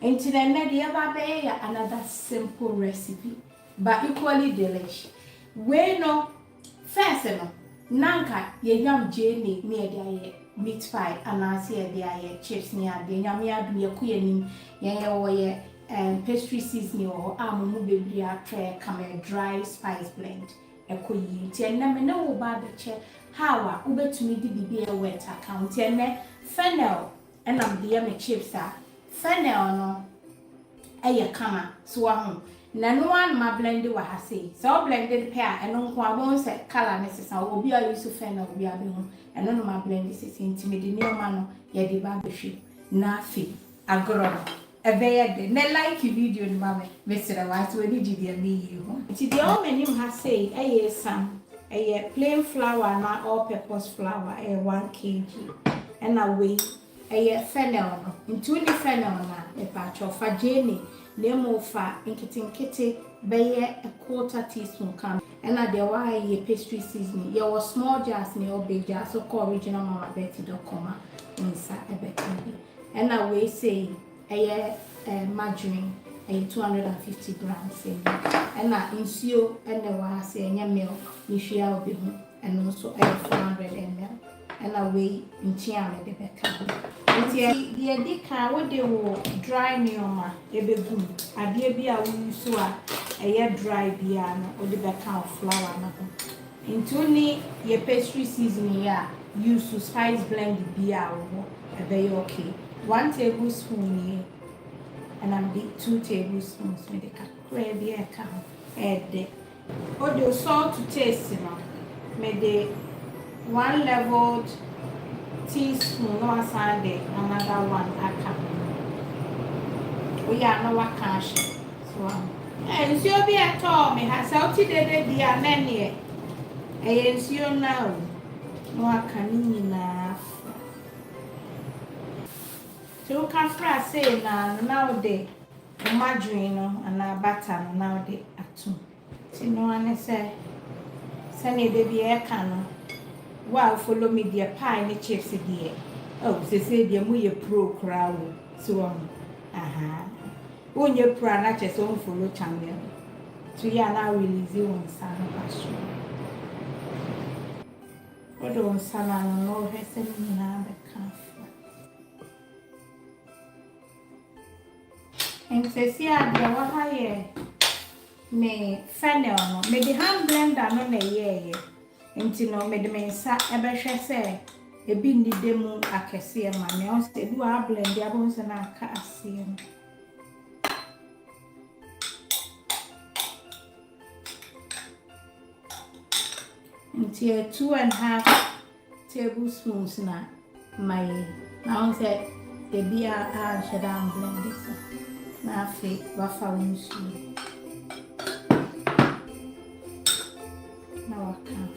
Into the nedia babe, another simple recipe, but equally delicious. We no first no nanka ye yam jeni near the meat pie and I see the chips near the yamia do ye kuyanim ye pastry seasoning or amu baby tray come dry spice blend. A kuyi tia na me no ba the che how ube to me di be wet account ne fennel and am the me chips fennel no eye kama so ahu na no one ma blend wa ha sei so blended pair eno nko abon se color ne sesa obi a use fennel obi a be hu eno no ma blend sesa intimate ne ma no ye de ba be hwe na afi agoro ebeye de ne like video ni mama mesira wa so ni gidi ami yi ho ti de o many ha say eye sam eye plain flour na all purpose flour 1 kg and away eye fennel no ntu ni fennel na e pa chofa jeni na mo fa nkete beye 1/4 teaspoon can and na de wa eye pastry seasoning ye was small jars ni or big jars so call original mama betty.com insa ebekandi and away say margarine 250 grams and na insio and the wa say enya milk ni hwia obi hu and also 400 ml and na we ntia me de beka ntia de dika wo de wo dry neoma ebegum ade bi a wo so a dry bia no wo de beka flour na ho intuni ye pastry seasoning ya use spice blend bia wo ebe okay 1 tablespoon and I'm the 2 tablespoons with the gravy add the salt to taste made the 1 leveled teaspoon no aside another one we are no cash so and so be at all me has out the anene and so now no can na so can fra say na nowadays margarine no and butter no nowadays atum ti no ane say ne baby e kan no wow follow me there pie ne chips there oh say there mu ye pro crowd so aha onye pro na che so follow channel so ya na release one sana passion odo sana no hese ni na be kan. And says yeah, there was higher me fennel no me the hand blender no na ye nti no me the mensa ebe hwe se e bi ndi demu akese ma me on se du a blend ya bon se na aka ase no nti 2.5 tablespoons na my na on se e bi a shadam blend this na fe wafa unsu na wakafa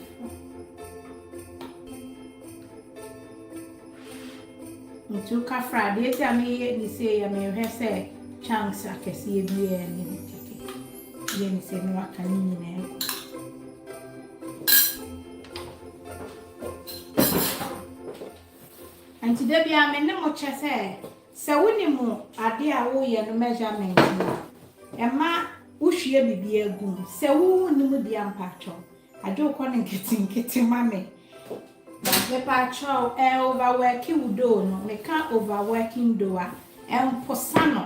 ntu ka fra de ti ami ni se ya me hwe se chunks akesi e bi e ni keke ye ni se no wakani ni na anti de bia me ne mo che se woni mu ade a wo ye no measurement ema wo hwie bibia gum se wo ni mu dia mpacho ade ko ne nkete mame me pacho overworking do no me ka overworking do a emposa no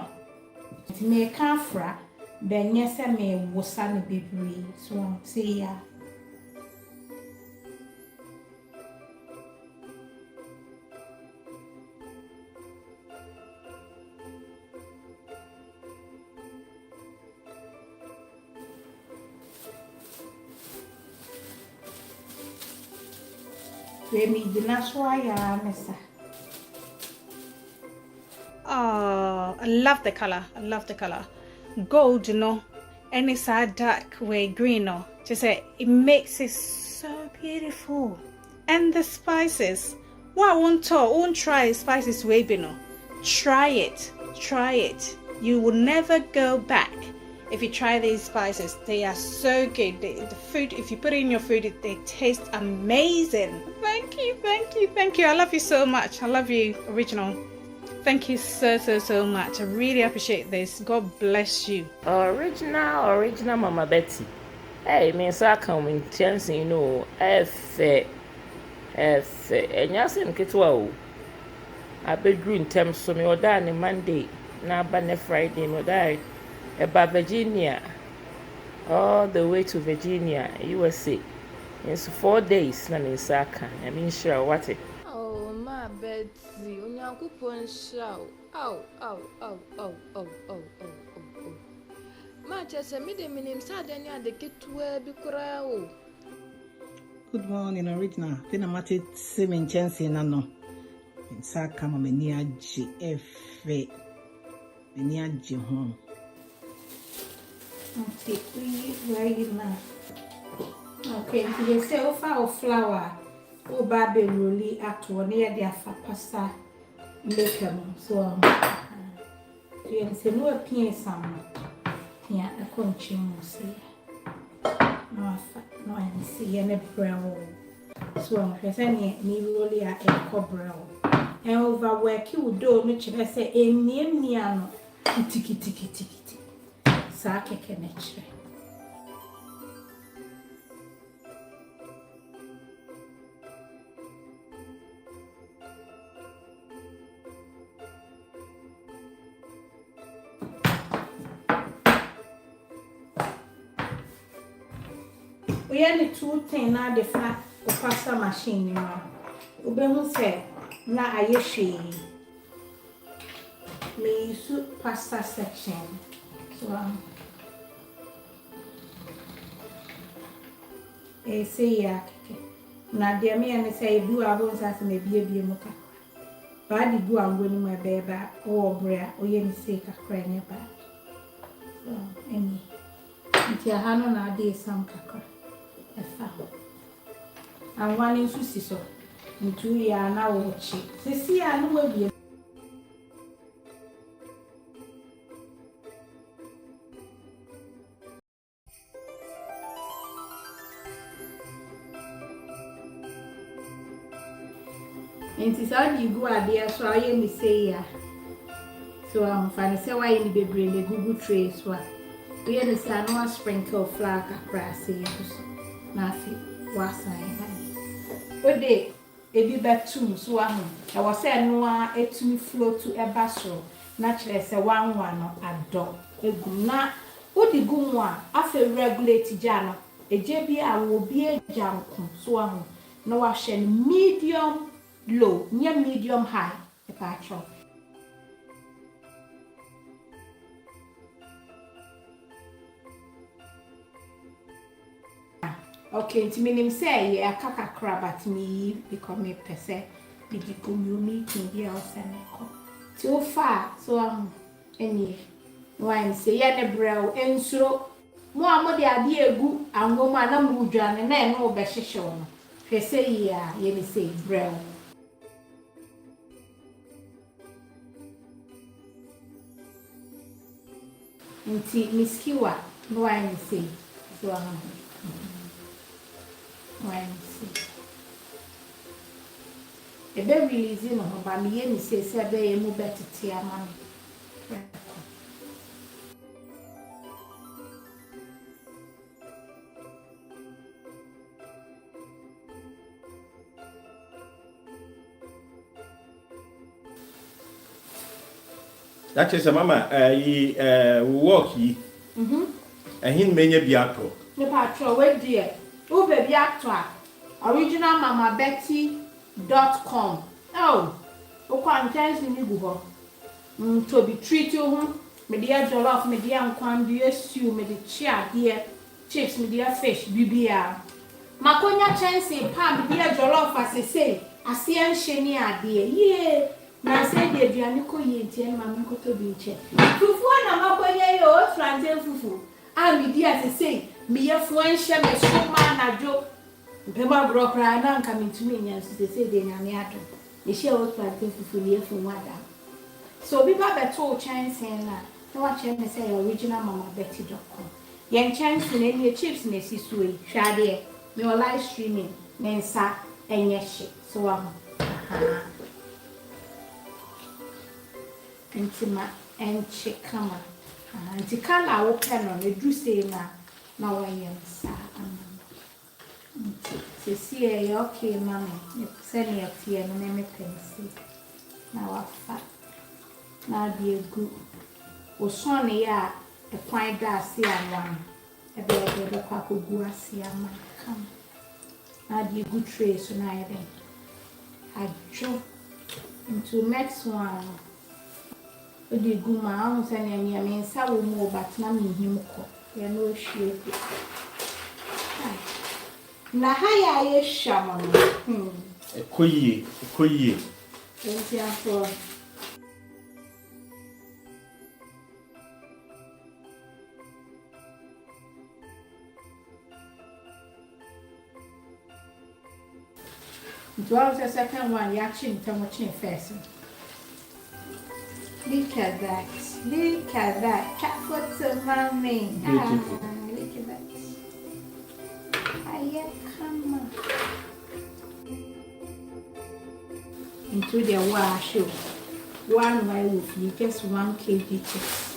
me ka fra benye se me wosa no bebre so say ya Oh, I love the color. I love the color. Gold, you know, and it's a dark way green, no. Just say it makes it so beautiful. And the spices. What won't try spices way, you know. Try it. Try it. You will never go back. If you try these spices, they are so good. The food, if you put it in your food, they taste amazing. Thank you, thank you, thank you. I love you so much. I love you, original. Thank you so much. I really appreciate this. God bless you. Original Mama Betty. Hey, me so come in chance, you know. F, and yes, and get well. I bedroom terms so me or down Monday, now banner Friday, no die. About Virginia, all the way to Virginia, USA. It's 4 days, na me saka. I mean, sure, what it. Oh, my Betsy, Unyankupon shout. Oh. Matches a medium in Sardania, the kid to wear Bicurao. Good morning, original. Finamatic Simin Chancy Nano. In Sakama Menia GF. Menia G home. Okay, where you now? Okay, you say offer flour. Oh, baby, really act one near their pasta later. So, you say no appear some. Yeah, a conching see. No, I see any brown. So, I'm saying, me really a cobra. And overwork you do, which I say, a near miano. Tiki. Sake connection. We are the 210 now the flat pasta machine. You know, we say na ayeshi. Me use pasta section. So say ya na dia me and say do abon sase na bie muka. Ba di do am woni my baby o brea o ye ni say kakra ne ba. So any nti ha no na dey sam kakra. Efa. And one in susi so. Ntu ya na wo chi. Sisi ya no wa bie. Nti sa di gu ade so aye mi say ya. So am fa say why ni bebre le Google tray so. We are the sanwa sprinkle flour kakra say ya so. Na fi wasan ha. Ode ebi betum so ahu. E wo say no a etumi flow to eba so. Na kire say wanwa no ado. Egum na odi gumu a afa regulate ja no. Eje bi a wo bi eja nko so ahu. Na wa hye medium low, near medium high, the patcho. Okay, to me, say, a kaka crab at me become a pese, did you come you meeting here or Seneco? Too far, so any wine say, Yana brow, and so more more the idea good and woman, I'm good, and then no better shown. Say, yeah, ye say, brow. Nti miskiwa no wine say so wine say ebe release no ho ba me ye ni say be ye mu betete ama me That is a mama, walk ye. And he many biato. The patrol, wait dear. Oh, baby, actor. Original Mama Betty.com. Oh, chance in you to be treated home. Me dear jollof, me dear and dear stew, me the chair, dear chips, me dear fish, BBR. Makonya chance in palm, dear jollof, as I say, I see and shiny dear. Yeah. Na say the aduane ko ye ntie ma me ko to bi nche fufu na makonye yo transen fufu a me di asese me ye fu anhye me so ma na jo mpema bro kra na nka me ntumi nya asese de nyame ato me hye o transen fufu ye fu wada so bi ba beto chance na wa che me say original mama betty.com yen chance na ni chips na si so yi hwade me o live streaming me nsa enye hye so wa intima enche kama anti kala wo pe no ne du sei na wa yem sa ama se si e okay mama ne se ne atie no ne me pensi na wa fa na di egu o son ya e kwan da ase anwan e be kwa ko gu ase ama kama na di egu tray so na e den ajo into next one. The guma on send me a mean sour more but na me him ko. Ya no shit. Na haya ye shaman. Koye. Don't you for the second one, you actually tell me first. Look at that. Look at that. Cat photo, mommy. Beautiful. Look at that. Hiya, come on. Into the wash. One white wolf, you just 1 kg chips.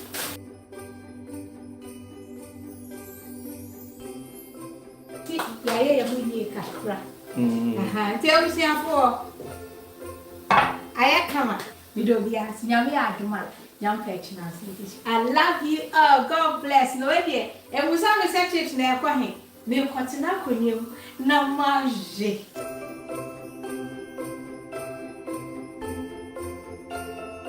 Yeah, we need a crack. Tell me for. I come. You don't be asking me, young patron. I love you. Oh, God bless. No idea. It was on the section there for him. Me continue with you. No manger.